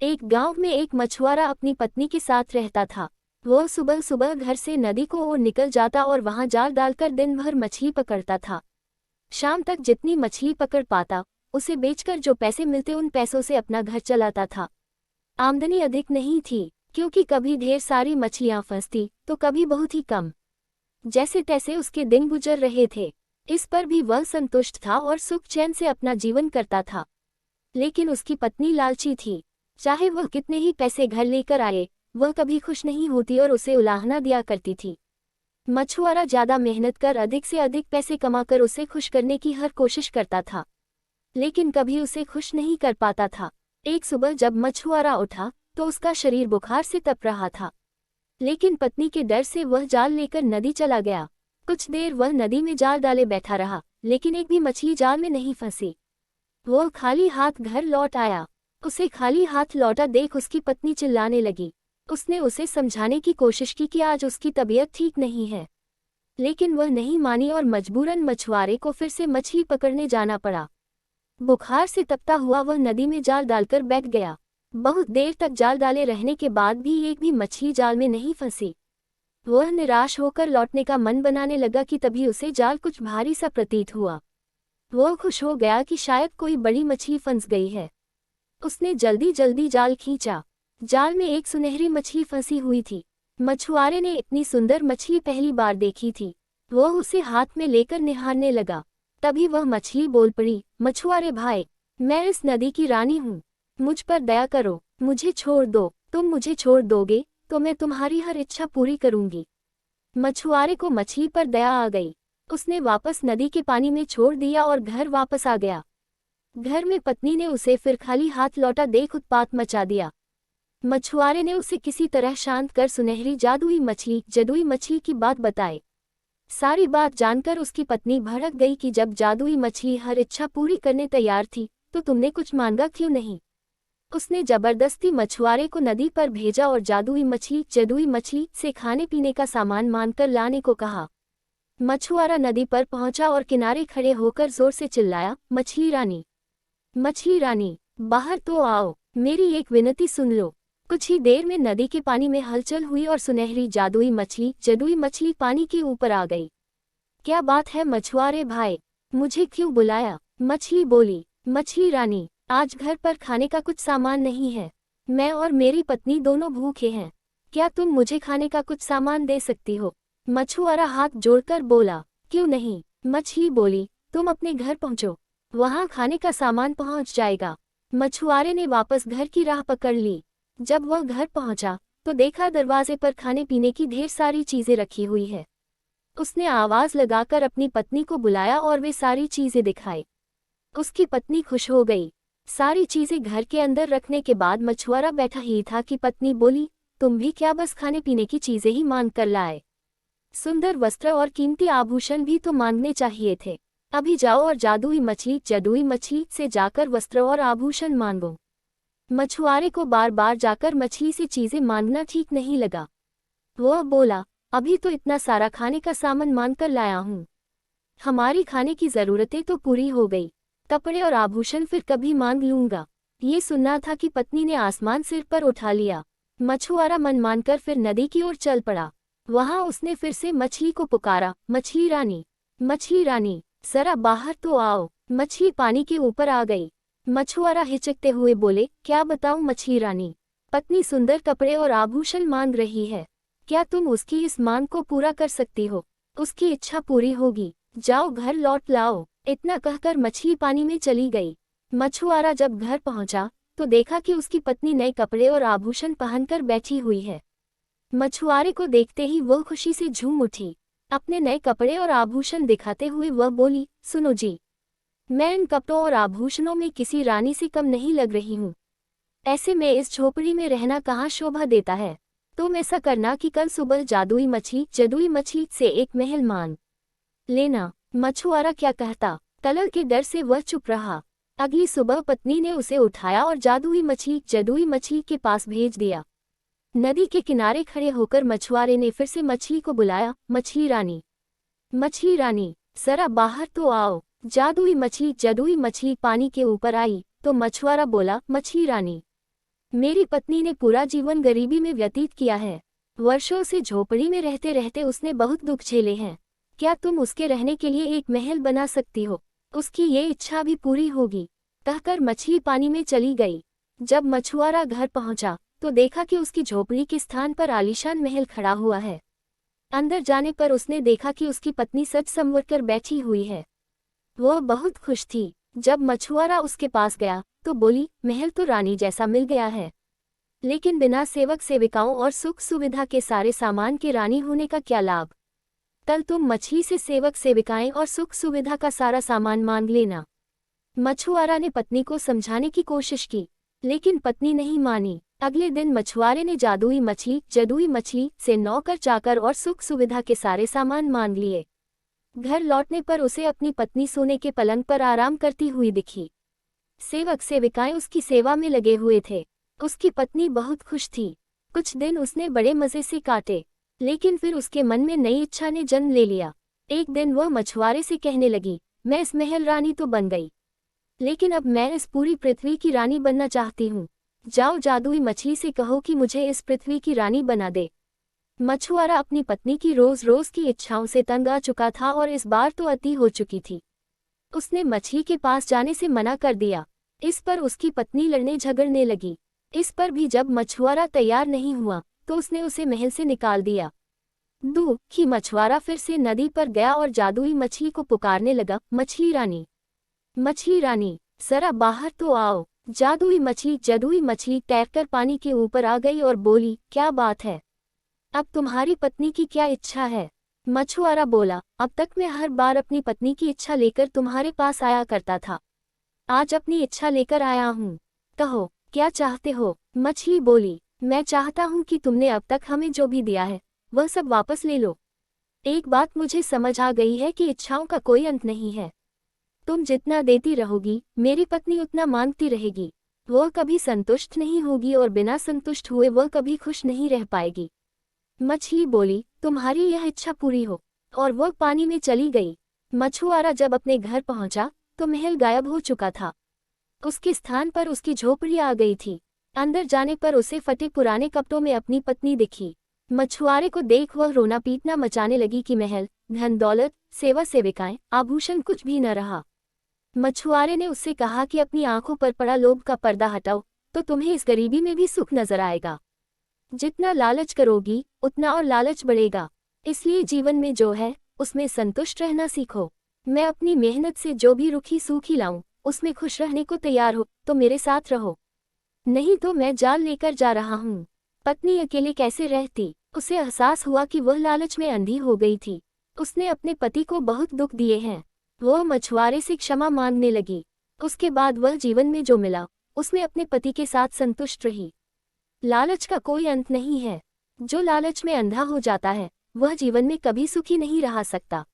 एक गांव में एक मछुआरा अपनी पत्नी के साथ रहता था। वह सुबह सुबह घर से नदी को ओर निकल जाता और वहां जाल डालकर दिन भर मछली पकड़ता था। शाम तक जितनी मछली पकड़ पाता, उसे बेचकर जो पैसे मिलते उन पैसों से अपना घर चलाता था। आमदनी अधिक नहीं थी, क्योंकि कभी ढेर सारी मछलियां फंसती तो कभी बहुत ही कम। जैसे तैसे उसके दिन गुजर रहे थे। इस पर भी वह संतुष्ट था और सुख चैन से अपना जीवन करता था। लेकिन उसकी पत्नी लालची थी। चाहे वह कितने ही पैसे घर लेकर आए, वह कभी खुश नहीं होती और उसे उलाहना दिया करती थी। मछुआरा ज्यादा मेहनत कर अधिक से अधिक पैसे कमाकर उसे खुश करने की हर कोशिश करता था, लेकिन कभी उसे खुश नहीं कर पाता था। एक सुबह जब मछुआरा उठा तो उसका शरीर बुखार से तप रहा था, लेकिन पत्नी के डर से वह जाल लेकर नदी चला गया। कुछ देर वह नदी में जाल डाले बैठा रहा, लेकिन एक भी मछली जाल में नहीं फंसी। वह खाली हाथ घर लौट आया। उसे खाली हाथ लौटा देख उसकी पत्नी चिल्लाने लगी। उसने उसे समझाने की कोशिश की कि आज उसकी तबीयत ठीक नहीं है, लेकिन वह नहीं मानी और मजबूरन मछुआरे को फिर से मछली पकड़ने जाना पड़ा। बुखार से तपता हुआ वह नदी में जाल डालकर बैठ गया। बहुत देर तक जाल डाले रहने के बाद भी एक भी मछली जाल में नहीं फंसी। वह निराश होकर लौटने का मन बनाने लगा कि तभी उसे जाल कुछ भारी सा प्रतीत हुआ। वह खुश हो गया कि शायद कोई बड़ी मछली फंस गई है। उसने जल्दी जल्दी जाल खींचा। जाल में एक सुनहरी मछली फंसी हुई थी। मछुआरे ने इतनी सुंदर मछली पहली बार देखी थी। वह उसे हाथ में लेकर निहारने लगा। तभी वह मछली बोल पड़ी, मछुआरे भाई, मैं इस नदी की रानी हूँ। मुझ पर दया करो, मुझे छोड़ दो। तुम मुझे छोड़ दोगे तो मैं तुम्हारी हर इच्छा पूरी करूंगी। मछुआरे को मछली पर दया आ गई। उसने वापस नदी के पानी में छोड़ दिया और घर वापस आ गया। घर में पत्नी ने उसे फिर खाली हाथ लौटा देख उत्पात मचा दिया। मछुआरे ने उसे किसी तरह शांत कर सुनहरी जदुई मछली की बात बताई। सारी बात जानकर उसकी पत्नी भड़क गई कि जब जादुई मछली हर इच्छा पूरी करने तैयार थी तो तुमने कुछ मांगा क्यों नहीं। उसने जबरदस्ती मछुआरे को नदी पर भेजा और जदुई मछली से खाने पीने का सामान मांगकर लाने को कहा। मछुआरा नदी पर पहुंचा और किनारे खड़े होकर जोर से चिल्लाया, मछली रानी, बाहर तो आओ, मेरी एक विनती सुन लो। कुछ ही देर में नदी के पानी में हलचल हुई और सुनहरी जदुई मछली पानी के ऊपर आ गई। क्या बात है मछुआरे भाई, मुझे क्यों बुलाया। मछली बोली, मछली रानी, आज घर पर खाने का कुछ सामान नहीं है। मैं और मेरी पत्नी दोनों भूखे हैं। क्या तुम मुझे खाने का कुछ सामान दे सकती हो। मछुआरा हाथ जोड़कर बोला, क्यों नहीं। मछली बोली, तुम अपने घर पहुंचो, वहां खाने का सामान पहुंच जाएगा। मछुआरे ने वापस घर की राह पकड़ ली। जब वह घर पहुंचा तो देखा दरवाजे पर खाने पीने की ढेर सारी चीजें रखी हुई है। उसने आवाज लगाकर अपनी पत्नी को बुलाया और वे सारी चीजें दिखाई। उसकी पत्नी खुश हो गई। सारी चीजें घर के अंदर रखने के बाद मछुआरा बैठा ही था कि पत्नी बोली, तुम भी क्या बस खाने पीने की चीजें ही मांग कर लाए। सुंदर वस्त्र और कीमती आभूषण भी तो मांगने चाहिए थे। अभी जाओ और जदुई मछली से जाकर वस्त्र और आभूषण मांगो। मछुआरे को बार बार जाकर मछली से चीजें मांगना ठीक नहीं लगा। वह बोला, अभी तो इतना सारा खाने का सामान मांग कर लाया हूँ। हमारी खाने की जरूरतें तो पूरी हो गई, कपड़े और आभूषण फिर कभी मांग लूंगा। ये सुनना था कि पत्नी ने आसमान सिर पर उठा लिया। मछुआरा मन मानकर फिर नदी की ओर चल पड़ा। वहां उसने फिर से मछली को पुकारा, मछली रानी, जरा बाहर तो आओ। मछली पानी के ऊपर आ गई। मछुआरा हिचकते हुए बोले, क्या बताऊं मछली रानी, पत्नी सुंदर कपड़े और आभूषण मांग रही है। क्या तुम उसकी इस मांग को पूरा कर सकती हो। उसकी इच्छा पूरी होगी, जाओ घर लौट लाओ। इतना कहकर मछली पानी में चली गई। मछुआरा जब घर पहुंचा तो देखा कि उसकी पत्नी नए कपड़े और आभूषण पहनकर बैठी हुई है। मछुआरे को देखते ही वह खुशी से झूम उठी। अपने नए कपड़े और आभूषण दिखाते हुए वह बोली, सुनो जी, मैं इन कपड़ों और आभूषणों में किसी रानी से कम नहीं लग रही हूँ। ऐसे में इस झोपड़ी में रहना कहाँ शोभा देता है। तुम ऐसा करना कि कल सुबह जदुई मछली से एक महल मान लेना। मछुआरा क्या कहता, तलल के डर से वह चुप रहा। अगली सुबह पत्नी ने उसे उठाया और जदुई मछली के पास भेज दिया। नदी के किनारे खड़े होकर मछुआरे ने फिर से मछली को बुलाया, मछली रानी, जरा बाहर तो आओ। जदुई मछली पानी के ऊपर आई तो मछुआरा बोला, मछली रानी, मेरी पत्नी ने पूरा जीवन गरीबी में व्यतीत किया है। वर्षों से झोपड़ी में रहते रहते उसने बहुत दुख झेले हैं। क्या तुम उसके रहने के लिए एक महल बना सकती हो? उसकी ये इच्छा भी पूरी होगी। कहकर मछली पानी में चली गई। जब मछुआरा घर पहुंचा तो देखा कि उसकी झोपड़ी के स्थान पर आलीशान महल खड़ा हुआ है। अंदर जाने पर उसने देखा कि उसकी पत्नी सज संवर कर बैठी हुई है। वह बहुत खुश थी। जब मछुआरा उसके पास गया तो बोली, महल तो रानी जैसा मिल गया है, लेकिन बिना सेवक सेविकाओं और सुख सुविधा के सारे सामान के रानी होने का क्या लाभ? कल तुम मछली से सेवक सेविकाएं और सुख सुविधा का सारा सामान मांग लेना। मछुआरा ने पत्नी को समझाने की कोशिश की, लेकिन पत्नी नहीं मानी। अगले दिन मछुआरे ने जदुई मछली से नौकर चाकर और सुख सुविधा के सारे सामान मांग लिए। घर लौटने पर उसे अपनी पत्नी सोने के पलंग पर आराम करती हुई दिखी। सेवक सेविकाएं उसकी सेवा में लगे हुए थे। उसकी पत्नी बहुत खुश थी। कुछ दिन उसने बड़े मजे से काटे, लेकिन फिर उसके मन में नई इच्छा ने जन्म ले लिया। एक दिन वह मछुआरे से कहने लगी, मैं इस महल रानी तो बन गई, लेकिन अब मैं इस पूरी पृथ्वी की रानी बनना चाहती हूँ। जाओ जादुई मछली से कहो कि मुझे इस पृथ्वी की रानी बना दे। मछुआरा अपनी पत्नी की रोज रोज की इच्छाओं से तंग आ चुका था और इस बार तो अति हो चुकी थी। उसने मछली के पास जाने से मना कर दिया। इस पर उसकी पत्नी लड़ने झगड़ने लगी। इस पर भी जब मछुआरा तैयार नहीं हुआ तो उसने उसे महल से निकाल दिया। दुखी मछुआरा फिर से नदी पर गया और जादुई मछली को पुकारने लगा, मछली रानी, जरा बाहर तो आओ। जादुई मछली तैरकर पानी के ऊपर आ गई और बोली, क्या बात है? अब तुम्हारी पत्नी की क्या इच्छा है? मछुआरा बोला, अब तक मैं हर बार अपनी पत्नी की इच्छा लेकर तुम्हारे पास आया करता था। आज अपनी इच्छा लेकर आया हूँ। कहो, क्या चाहते हो? मछली बोली, मैं चाहता हूँ कि तुमने अब तक हमें जो भी दिया है वह सब वापस ले लो। एक बात मुझे समझ आ गई है कि इच्छाओं का कोई अंत नहीं है। तुम जितना देती रहोगी मेरी पत्नी उतना मांगती रहेगी। वह कभी संतुष्ट नहीं होगी और बिना संतुष्ट हुए वह कभी खुश नहीं रह पाएगी। मछली बोली, तुम्हारी यह इच्छा पूरी हो, और वह पानी में चली गई। मछुआरा जब अपने घर पहुंचा तो महल गायब हो चुका था। उसके स्थान पर उसकी झोपड़ी आ गई थी। अंदर जाने पर उसे फटे पुराने कपड़ों में अपनी पत्नी दिखी। मछुआरे को देख वह रोना पीटना मचाने लगी कि महल, धन दौलत, सेवा सेविकाएं, आभूषण कुछ भी न रहा। मछुआरे ने उससे कहा कि अपनी आंखों पर पड़ा लोभ का पर्दा हटाओ तो तुम्हें इस गरीबी में भी सुख नजर आएगा। जितना लालच करोगी उतना और लालच बढ़ेगा। इसलिए जीवन में जो है उसमें संतुष्ट रहना सीखो। मैं अपनी मेहनत से जो भी रुखी सूखी लाऊं उसमें खुश रहने को तैयार हो तो मेरे साथ रहो, नहीं तो मैं जाल लेकर जा रहा हूँ। पत्नी अकेले कैसे रहती? उसे एहसास हुआ कि वह लालच में अंधी हो गई थी। उसने अपने पति को बहुत दुख दिए हैं। वह मछुआरे से क्षमा मांगने लगी। उसके बाद वह जीवन में जो मिला उसमें अपने पति के साथ संतुष्ट रही। लालच का कोई अंत नहीं है। जो लालच में अंधा हो जाता है वह जीवन में कभी सुखी नहीं रह सकता।